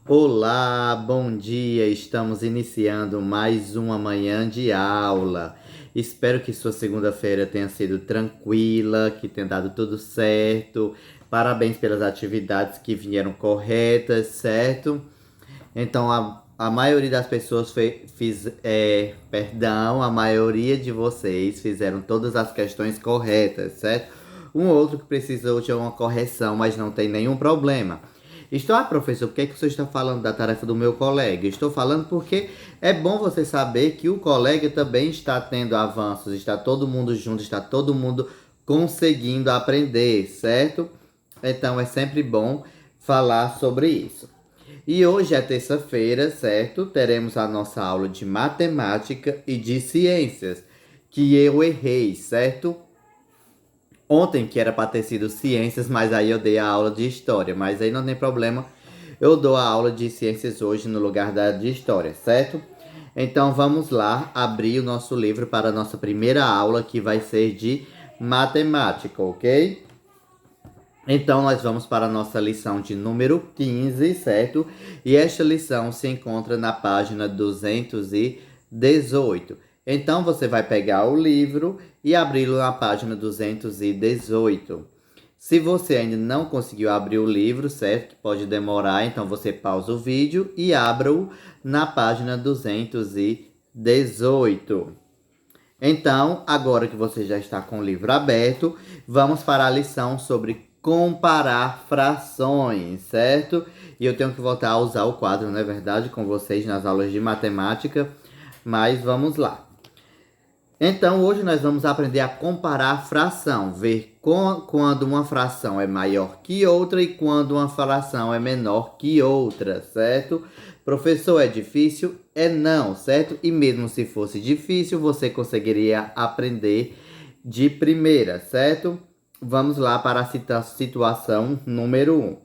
Olá, bom dia. Estamos iniciando mais uma manhã de aula. Espero que sua segunda-feira tenha sido tranquila, que tenha dado tudo certo. Parabéns pelas atividades que vieram corretas, certo? Então, a maioria das pessoas a maioria de vocês fizeram todas as questões corretas, certo? Um outro que precisou de uma correção, mas não tem nenhum problema. Professor, por que que você está falando da tarefa do meu colega? Estou falando porque é bom você saber que o colega também está tendo avanços, está todo mundo junto, está todo mundo conseguindo aprender, certo? Então é sempre bom falar sobre isso. E hoje é terça-feira, certo? Teremos a nossa aula de matemática e de ciências, que eu errei, certo? Ontem que era para ter sido ciências, mas aí eu dei a aula de história, mas aí não tem problema. Eu dou a aula de ciências hoje no lugar da de história, certo? Então vamos lá abrir o nosso livro para a nossa primeira aula, que vai ser de matemática, ok? Então, nós vamos para a nossa lição de número 15, certo? E esta lição se encontra na página 218. Então, você vai pegar o livro e abri-lo na página 218. Se você ainda não conseguiu abrir o livro, certo? Que pode demorar, então você pausa o vídeo e abra-o na página 218. Então, agora que você já está com o livro aberto, vamos para a lição sobre comparar frações, certo? E eu tenho que voltar a usar o quadro, não é verdade, com vocês nas aulas de matemática, mas vamos lá. Então, hoje nós vamos aprender a comparar fração, ver quando uma fração é maior que outra e quando uma fração é menor que outra, certo? Professor, é difícil? É não, certo? E mesmo se fosse difícil, você conseguiria aprender de primeira, certo? Vamos lá para a situação número 1.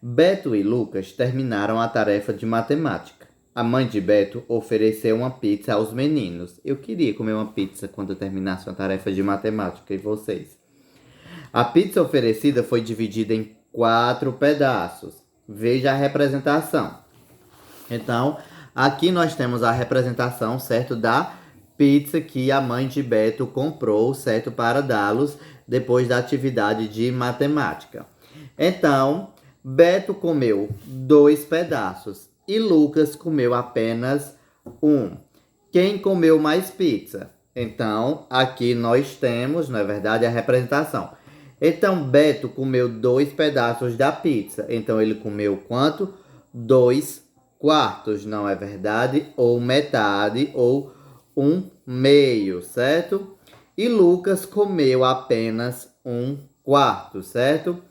Beto e Lucas terminaram a tarefa de matemática. A mãe de Beto ofereceu uma pizza aos meninos. Eu queria comer uma pizza quando eu terminasse uma tarefa de matemática, e vocês? A pizza oferecida foi dividida em 4 pedaços. Veja a representação. Então, aqui nós temos a representação, certo, da pizza que a mãe de Beto comprou, certo, para dá-los depois da atividade de matemática. Então, Beto comeu 2 pedaços e Lucas comeu apenas um. Quem comeu mais pizza? Então, aqui nós temos, na verdade, a representação. Então, Beto comeu 2 pedaços da pizza. Então, ele comeu quanto? 2 quartos, não é verdade? Ou metade, ou um meio, certo? E Lucas comeu apenas um quarto, certo?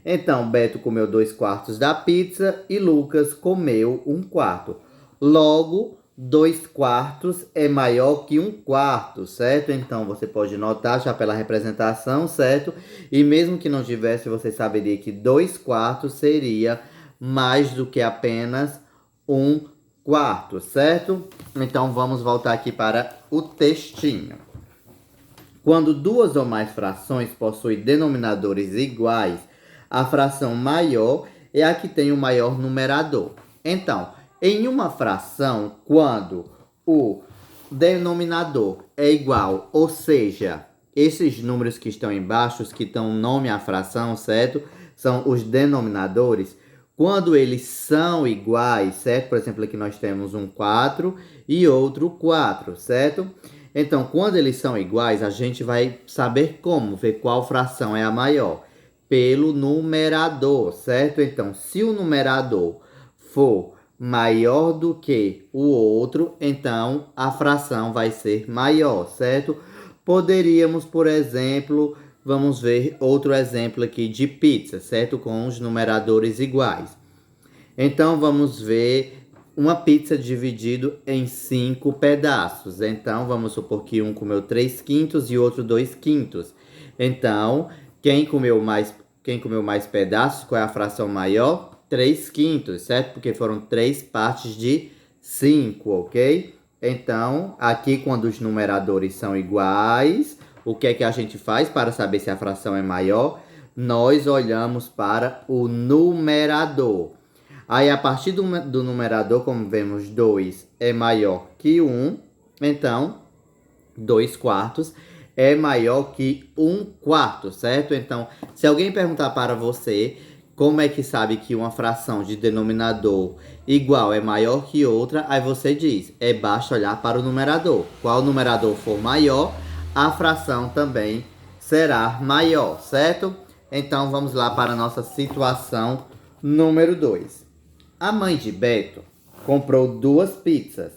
Então, Beto comeu 2 quartos da pizza e Lucas comeu um quarto. Logo, 2 quartos é maior que um quarto, certo? Então, você pode notar já pela representação, certo? E mesmo que não tivesse, você saberia que 2 quartos seria mais do que apenas um quarto, certo? Então, vamos voltar aqui para o textinho. Quando duas ou mais frações possuem denominadores iguais, a fração maior é a que tem o maior numerador. Então, em uma fração, quando o denominador é igual, ou seja, esses números que estão embaixo, os que dão nome à fração, certo? São os denominadores. Quando eles são iguais, certo? Por exemplo, aqui nós temos um 4 e outro 4, certo? Então, quando eles são iguais, a gente vai saber como, ver qual fração é a maior. Pelo numerador, certo? Então, se o numerador for maior do que o outro, então a fração vai ser maior, certo? Poderíamos, por exemplo, vamos ver outro exemplo aqui de pizza, certo? Com os numeradores iguais. Então, vamos ver uma pizza dividido em 5 pedaços. Então, vamos supor que um comeu 3 quintos e outro 2 quintos. Então, quem comeu mais pedaços, qual é a fração maior? 3 quintos, certo? Porque foram 3 partes de 5, ok? Então, aqui quando os numeradores são iguais, o que é que a gente faz para saber se a fração é maior? Nós olhamos para o numerador. Aí, a partir do numerador, como vemos, 2 é maior que 1. Então, 2 quartos é maior que 1 quarto, certo? Então, se alguém perguntar para você como é que sabe que uma fração de denominador igual é maior que outra, aí você diz, basta olhar para o numerador. Qual numerador for maior, a fração também será maior, certo? Então, vamos lá para a nossa situação número 2. A mãe de Beto comprou 2 pizzas,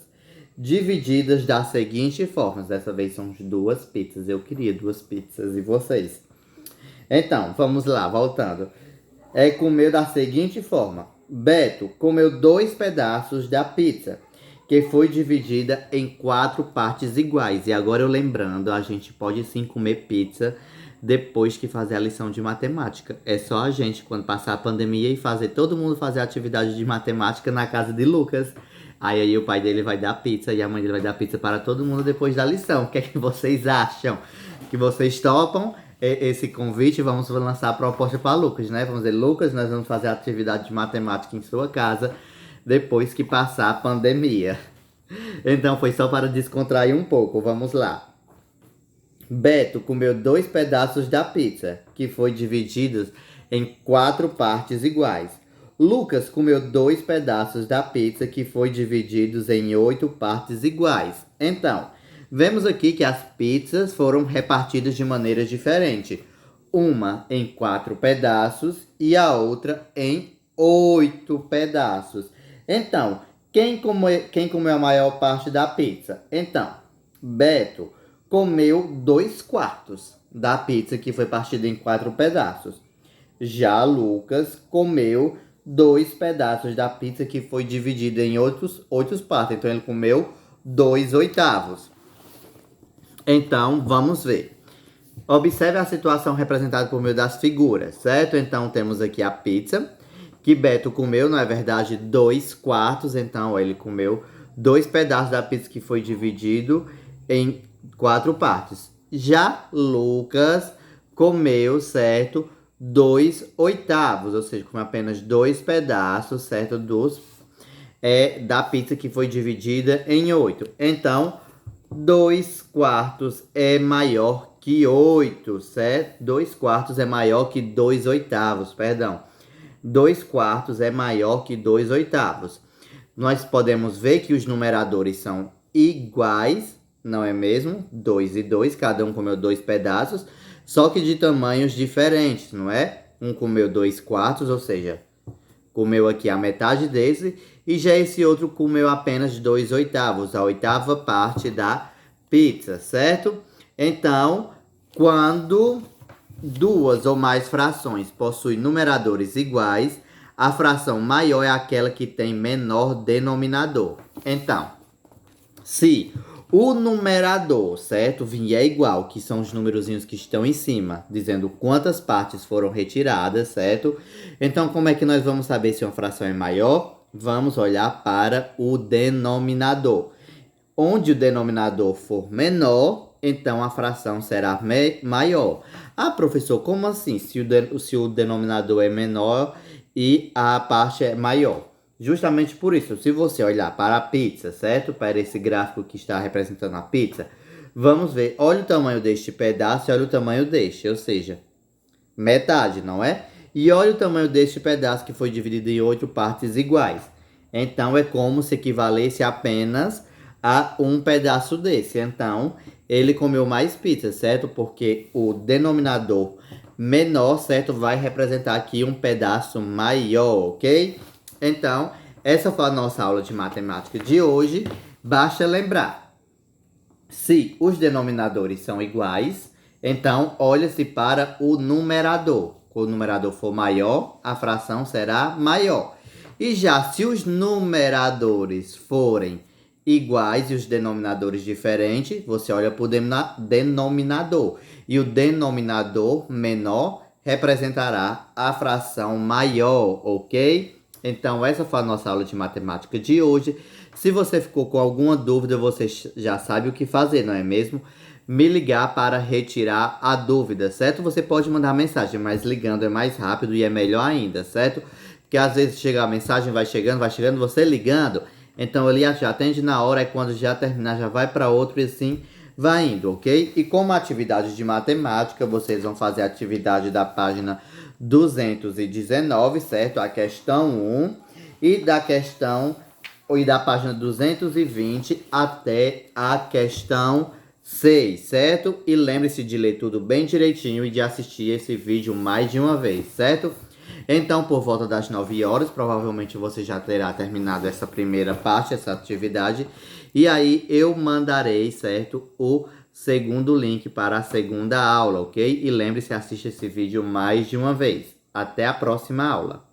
divididas da seguinte forma. Dessa vez são 2 pizzas. Eu queria 2 pizzas. E vocês? Então, vamos lá, voltando. Comeu da seguinte forma. Beto comeu 2 pedaços da pizza, que foi dividida em 4 partes iguais. E agora eu lembrando, a gente pode sim comer pizza depois que fazer a lição de matemática. É só a gente, quando passar a pandemia, e fazer todo mundo fazer a atividade de matemática na casa de Lucas. Aí o pai dele vai dar pizza e a mãe dele vai dar pizza para todo mundo depois da lição. O que é que vocês acham? Que vocês topam esse convite? Vamos lançar a proposta para Lucas, né? Vamos dizer, Lucas, nós vamos fazer a atividade de matemática em sua casa depois que passar a pandemia. Então foi só para descontrair um pouco. Vamos lá. Beto comeu 2 pedaços da pizza, que foi divididos em 4 partes iguais. Lucas comeu 2 pedaços da pizza, que foi divididos em 8 partes iguais. Então, vemos aqui que as pizzas foram repartidas de maneira diferente. Uma em 4 pedaços e a outra em 8 pedaços. Então, quem comeu a maior parte da pizza? Então, Beto comeu 2 quartos da pizza, que foi partida em 4 pedaços. Já Lucas comeu 2 pedaços da pizza, que foi dividida em 8 partes. Então ele comeu 2 oitavos. Então vamos ver. Observe a situação representada por meio das figuras, certo? Então temos aqui a pizza, que Beto comeu, não é verdade, 2 quartos. Então ele comeu 2 pedaços da pizza, que foi dividido em 4 partes. Já Lucas comeu, certo, 2 oitavos, ou seja, comeu apenas 2 pedaços, certo, da pizza, que foi dividida em 8. Então, 2 quartos é maior que 8, certo? 2 quartos é maior que 2 oitavos, perdão. 2 quartos é maior que 2 oitavos. Nós podemos ver que os numeradores são iguais, não é mesmo? 2 e 2, cada um comeu 2 pedaços, só que de tamanhos diferentes, não é? Um comeu 2 quartos, ou seja, comeu aqui a metade desse, e já esse outro comeu apenas 2 oitavos, a oitava parte da pizza, certo? Então, quando 2 ou mais frações possuem numeradores iguais, a fração maior é aquela que tem menor denominador. Então, se o numerador, certo, vier igual, que são os numerozinhos que estão em cima, dizendo quantas partes foram retiradas, certo? Então, como é que nós vamos saber se uma fração é maior? Vamos olhar para o denominador. Onde o denominador for menor, então a fração será maior. Ah, professor, como assim? Se o denominador é menor e a parte é maior? Justamente por isso, se você olhar para a pizza, certo? Para esse gráfico que está representando a pizza, vamos ver, olha o tamanho deste pedaço e olha o tamanho deste, ou seja, metade, não é? E olha o tamanho deste pedaço, que foi dividido em 8 partes iguais. Então, é como se equivalesse apenas a um pedaço desse. Então, ele comeu mais pizza, certo? Porque o denominador menor, certo? Vai representar aqui um pedaço maior, ok? Então, essa foi a nossa aula de matemática de hoje. Basta lembrar, se os denominadores são iguais, então olha-se para o numerador. Quando o numerador for maior, a fração será maior. E já se os numeradores forem iguais e os denominadores diferentes, você olha para o denominador. E o denominador menor representará a fração maior, ok? Então, essa foi a nossa aula de matemática de hoje. Se você ficou com alguma dúvida, você já sabe o que fazer, não é mesmo? Me ligar para retirar a dúvida, certo? Você pode mandar mensagem, mas ligando é mais rápido e é melhor ainda, certo? Porque às vezes chega a mensagem, vai chegando, você ligando. Então ele já atende na hora, e quando já terminar, já vai para outro e assim vai indo, ok? E como atividade de matemática, vocês vão fazer a atividade da página 219, certo? A questão 1 e da página 220 até a questão 6, certo? E lembre-se de ler tudo bem direitinho e de assistir esse vídeo mais de uma vez, certo? Então, por volta das 9 horas, provavelmente você já terá terminado essa primeira parte, essa atividade. E aí eu mandarei, certo, o segundo link para a segunda aula, ok? E lembre-se, assiste esse vídeo mais de uma vez. Até a próxima aula!